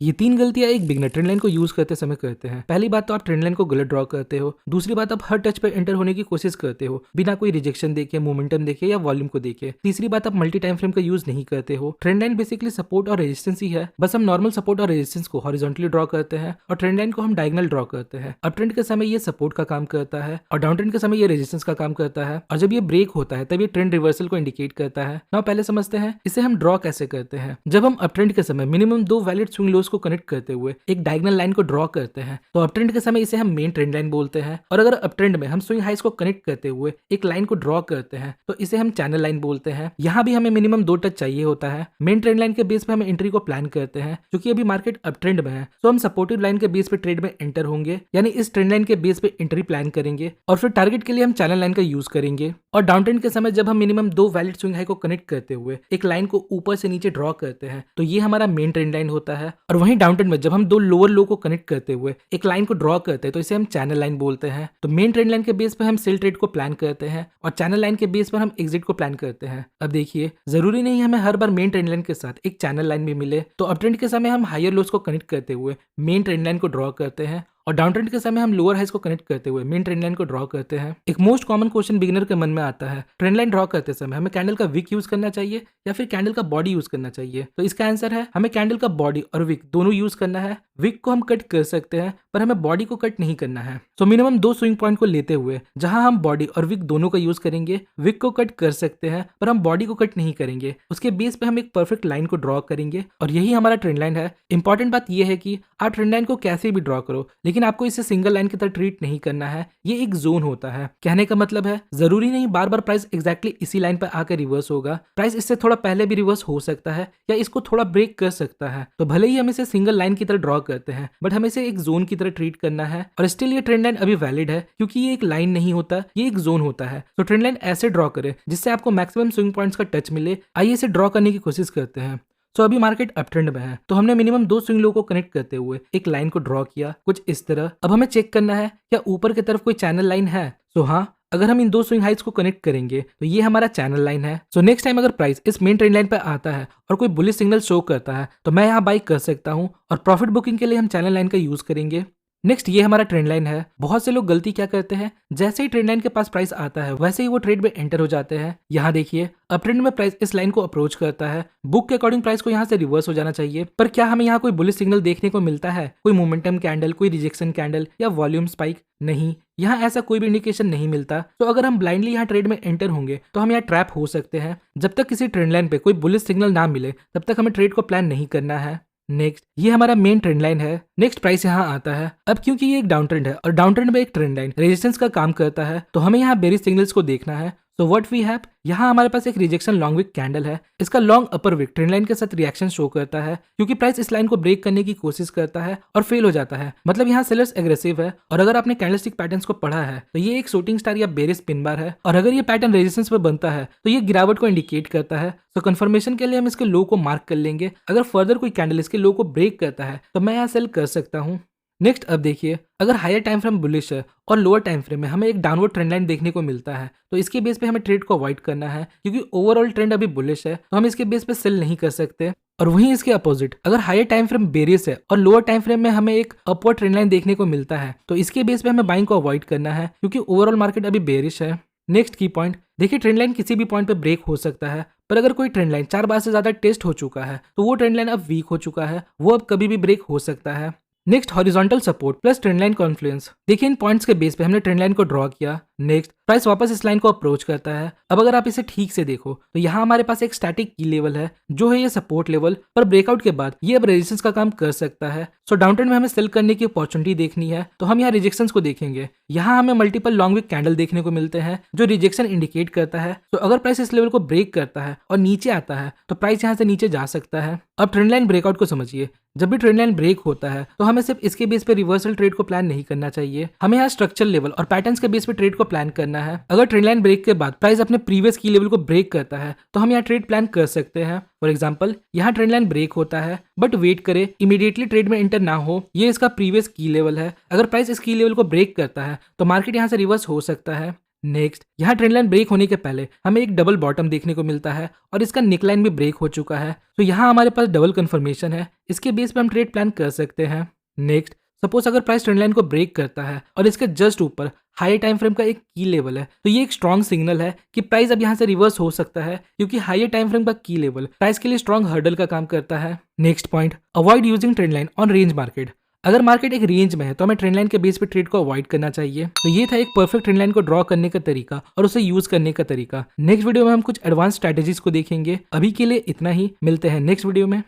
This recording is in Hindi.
ये 3 गलतियां एक बिगनर ट्रेंड लाइन को यूज करते समय करते हैं। पहली बात तो आप ट्रेंड लाइन को गलत ड्रॉ करते हो। दूसरी बात, आप हर टच पे एंटर होने की कोशिश करते हो बिना कोई रिजेक्शन देखे, मोमेंटम देखे या वॉल्यूम को देखे। तीसरी बात, आप मल्टी टाइम फ्रेम का यूज नहीं करते हो। ट्रेंड लाइन बेसिकली सपोर्ट और रेजिस्टेंस ही है, बस हम नॉर्मल सपोर्ट और रेजिस्टेंस को हॉरिजॉन्टली ड्रॉ करते हैं और ट्रेंड लाइन को हम डायगोनल ड्रॉ करते हैं। अप ट्रेंड के समय ये सपोर्ट का काम करता है और डाउन ट्रेंड के समय ये रेजिस्टेंस का काम करता है, और जब ये ब्रेक होता है तब ये ट्रेंड रिवर्सल को इंडिकेट करता है। नाउ पहले समझते हैं इसे हम ड्रॉ कैसे करते हैं। जब हम अप ट्रेंड के समय मिनिमम 2 वैलिड स्विंग लोज को कनेक्ट करते हुए एक डायगोनल लाइन को ड्रॉ करते हैं तो अप ट्रेंड के समय इसे हम मेन ट्रेंड लाइन बोलते हैं, और अगर अप ट्रेंड में हम स्विंग हाइस को कनेक्ट करते हुए एक लाइन को ड्रॉ करते हैं तो इसे हम चैनल लाइन बोलते हैं। यहाँ भी हमें मिनिमम 2 टच चाहिए होता है। मेन ट्रेंड लाइन के बेस पे हम एंट्री को प्लान करते हैं, क्योंकि अभी मार्केट अप ट्रेंड में है तो हम सपोर्टिव लाइन के बेस पे ट्रेड में एंटर होंगे, यानी इस ट्रेंड लाइन के बेस पे एंट्री प्लान करेंगे और फिर टारगेट के लिए हम चैनल लाइन का यूज करेंगे। और डाउन ट्रेंड के समय जब हम मिनिमम 2 वैलिड स्विंग हाई को कनेक्ट करते हुए एक लाइन को ऊपर से नीचे ड्रॉ करते हैं तो ये हमारा मेन ट्रेंड लाइन होता है। और वहीं डाउन ट्रेंड में जब हम 2 लोअर लो को कनेक्ट करते हुए एक लाइन को ड्रॉ करते हैं तो इसे हम चैनल लाइन बोलते हैं। तो मेन ट्रेंड लाइन के बेस पर हम सेल ट्रेड को प्लान करते हैं और चैनल लाइन के बेस पर हम एग्जिट को प्लान करते हैं। अब देखिए, जरूरी नहीं हमें हर बार मेन ट्रेंड लाइन के साथ एक चैनल लाइन भी मिले। तो अप ट्रेंड के समय हम हायर लोस को कनेक्ट करते हुए मेन ट्रेंड लाइन को ड्रॉ करते हैं और डाउन ट्रेंड के समय हम लोअर हाइस को कनेक्ट करते हुए मेन ट्रेंड लाइन को ड्रॉ करते हैं। एक मोस्ट कॉमन क्वेश्चन बिगिनर के मन में आता है, ट्रेंड लाइन ड्रॉ करते समय हमें कैंडल का विक यूज करना चाहिए या फिर कैंडल का बॉडी यूज करना चाहिए। तो इसका आंसर है हमें कैंडल का बॉडी और विक दोनों यूज करना है। विक को हम कट कर सकते हैं पर हमें बॉडी को कट नहीं करना है। तो मिनिमम 2 स्विंग पॉइंट को लेते हुए जहां हम बॉडी और विक दोनों का यूज करेंगे, विक को कट कर सकते हैं पर हम बॉडी को कट नहीं करेंगे। उसके बेस पे हम एक परफेक्ट लाइन को ड्रॉ करेंगे और यही हमारा ट्रेंड लाइन है। इंपॉर्टेंट बात यह है कि आप ट्रेंड लाइन को कैसे भी ड्रॉ करो, लेकिन आपको इसे सिंगल लाइन की तरह ट्रीट नहीं करना है। ये एक जोन होता है। कहने का मतलब है जरूरी नहीं बार बार प्राइस एग्जैक्टली इसी लाइन पर आकर रिवर्स होगा। प्राइस इससे थोड़ा पहले भी रिवर्स हो सकता है या इसको थोड़ा ब्रेक कर सकता है। तो भले ही हम इसे सिंगल लाइन की तरह ड्रॉ करते हैं बट हमें इसे एक जोन की तरह ट्रीट करना है। और स्टिल ये ट्रेंड लाइन अभी वैलिड है क्योंकि ये एक लाइन नहीं होता, ये एक जोन होता है। तो ट्रेंड लाइन ऐसे ड्रॉ करें जिससे आपको मैक्सिमम स्विंग पॉइंट्स का टच मिले। आइए इसे ड्रॉ करने की कोशिश करते हैं। तो अभी मार्केट अप ट्रेंड में है तो हमने मिनिमम 2 स्विंग लो को कनेक्ट करते हुए एक लाइन को ड्रॉ किया कुछ इस तरह। अब हमें चेक करना है क्या ऊपर की तरफ कोई चैनल लाइन है। तो हाँ, अगर हम इन 2 स्विंग हाइट्स को कनेक्ट करेंगे तो ये हमारा चैनल लाइन है। सो नेक्स्ट टाइम अगर प्राइस इस मेन ट्रेंड लाइन पर आता है और कोई बुलिश सिग्नल शो करता है तो मैं यहाँ बाई कर सकता हूँ और प्रॉफिट बुकिंग के लिए हम चैनल लाइन का यूज करेंगे। नेक्स्ट ये हमारा ट्रेंड लाइन है। बहुत से लोग गलती क्या करते हैं, जैसे ही ट्रेंड लाइन के पास प्राइस आता है वैसे ही वो ट्रेड में एंटर हो जाते हैं। यहाँ देखिए, अप ट्रेंड में प्राइस इस लाइन को अप्रोच करता है, बुक के अकॉर्डिंग प्राइस को यहाँ से रिवर्स हो जाना चाहिए। पर क्या हमें यहाँ कोई बुलिश सिग्नल देखने को मिलता है, कोई मोमेंटम कैंडल, कोई रिजेक्शन कैंडल या वॉल्यूम स्पाइक? नहीं, यहाँ ऐसा कोई भी इंडिकेशन नहीं मिलता। तो अगर हम ब्लाइंडली यहाँ ट्रेड में एंटर होंगे तो हम यहाँ ट्रैप हो सकते हैं। जब तक किसी ट्रेंड लाइन पे कोई बुलिश सिग्नल ना मिले तब तक हमें ट्रेड को प्लान नहीं करना है। नेक्स्ट ये हमारा मेन ट्रेंड लाइन है। नेक्स्ट प्राइस यहाँ आता है। अब क्योंकि ये एक डाउन ट्रेंड है और डाउन ट्रेंड में एक ट्रेंड लाइन रेजिस्टेंस का काम करता है तो हमें यहाँ बेरिश सिग्नल्स को देखना है। सो व्हाट वी हैव, यहाँ हमारे पास एक रिजेक्शन लॉन्ग विक कैंडल है। इसका लॉन्ग अपर विक ट्रेंड लाइन के साथ रिएक्शन शो करता है क्योंकि प्राइस इस लाइन को ब्रेक करने की कोशिश करता है और फेल हो जाता है। मतलब यहाँ सेलर्स एग्रेसिव है। और अगर आपने कैंडलस्टिक पैटर्न्स को पढ़ा है तो ये एक शूटिंग स्टार या बेरिश पिन बार है और अगर ये पैटर्न रेजिस्टेंस पे बनता है तो ये गिरावट को इंडिकेट करता है। तो कंफर्मेशन के लिए हम इसके लो को मार्क कर लेंगे। अगर फर्दर कोई कैंडल इसके लो को ब्रेक करता है तो मैं यहाँ सेल कर सकता हूँ। नेक्स्ट अब देखिए, अगर हायर टाइम फ्रेम बुलिश है और लोअर टाइम फ्रेम में हमें एक डाउनवर्ड ट्रेंड लाइन देखने को मिलता है तो इसके बेस पे हमें ट्रेड को अवॉइड करना है क्योंकि ओवरऑल ट्रेंड अभी बुलिश है तो हम इसके बेस पे सेल नहीं कर सकते। और वहीं इसके अपोजिट अगर हायर टाइम फ्रेम बेरिश है और लोअर टाइम फ्रेम में हमें एक अपवर्ड ट्रेंड लाइन देखने को मिलता है तो इसके बेस पे हमें बाइंग को अवॉइड करना है क्योंकि ओवरऑल मार्केट अभी बेरिश है। नेक्स्ट की पॉइंट देखिए, ट्रेंड लाइन किसी भी पॉइंट पे ब्रेक हो सकता है पर अगर कोई ट्रेंड लाइन 4 बार से ज्यादा टेस्ट हो चुका है तो वो ट्रेंड लाइन अब वीक हो चुका है, वो अब कभी भी ब्रेक हो सकता है। Next horizontal support plus trend line Confluence. देखिए इन पॉइंट्स के बेस पे हमने ट्रेंड लाइन को ड्रॉ किया। नेक्स्ट प्राइस वापस इस लाइन को अप्रोच करता है। अब अगर आप इसे ठीक से देखो तो यहाँ हमारे पास एक स्टैटिक की लेवल है जो है ये सपोर्ट लेवल, पर ब्रेकआउट के बाद ये अब रेजिस्टेंस का काम कर सकता है। सो डाउन ट्रेंड में हमें सेल करने की अपॉर्चुनिटी देखनी है तो हम यहाँ रिजेक्शंस को देखेंगे। यहाँ हमें मल्टीपल लॉन्ग विक कैंडल देखने को मिलते हैं जो रिजेक्शन इंडिकेट करता है। तो अगर प्राइस इस लेवल को ब्रेक करता है और नीचे आता है तो प्राइस यहाँ से नीचे जा सकता है। अब ट्रेंड लाइन ब्रेकआउट को समझिए। जब भी ट्रेंड लाइन ब्रेक होता है तो हमें सिर्फ इसके बेस पे रिवर्सल ट्रेड को प्लान नहीं करना चाहिए, हमें यहाँ स्ट्रक्चर लेवल और पैटर्न्स के बेस पे ट्रेड को प्लान करना है। अगर ट्रेंड लाइन ब्रेक के बाद प्राइस अपने प्रीवियस की लेवल को ब्रेक करता है तो हम यहाँ ट्रेड प्लान कर सकते हैं। फॉर एग्जांपल यहाँ ट्रेंड लाइन ब्रेक होता है बट वेट करे, इमीडिएटली ट्रेड में एंटर ना हो, ये इसका प्रीवियस की लेवल है। अगर प्राइस इस की लेवल को ब्रेक करता है तो मार्केट यहाँ से रिवर्स हो सकता है। नेक्स्ट, यहाँ ट्रेंड लाइन ब्रेक होने के पहले हमें एक डबल बॉटम देखने को मिलता है और इसका नेक लाइन भी ब्रेक हो चुका है। तो यहाँ हमारे पास डबल कंफर्मेशन है, इसके बेस पे हम ट्रेड प्लान कर सकते हैं। नेक्स्ट, सपोज अगर प्राइस ट्रेंड लाइन को ब्रेक करता है और इसके जस्ट ऊपर हायर टाइम फ्रेम का एक की लेवल है, तो ये एक स्ट्रॉन्ग सिग्नल है कि प्राइस अब यहाँ से रिवर्स हो सकता है, क्योंकि हायर टाइम फ्रेम का की लेवल प्राइस के लिए स्ट्रॉन्ग हर्डल का काम करता है। Next point, avoid using trend line on range market. अगर मार्केट एक रेंज में है तो हमें ट्रेंड लाइन के बेस पे ट्रेड को अवॉइड करना चाहिए। तो ये था एक परफेक्ट ट्रेंड लाइन को ड्रॉ करने का तरीका और उसे यूज करने का तरीका। नेक्स्ट वीडियो में हम कुछ एडवांस स्ट्रेटेजीज को देखेंगे। अभी के लिए इतना ही, मिलते हैं नेक्स्ट वीडियो में।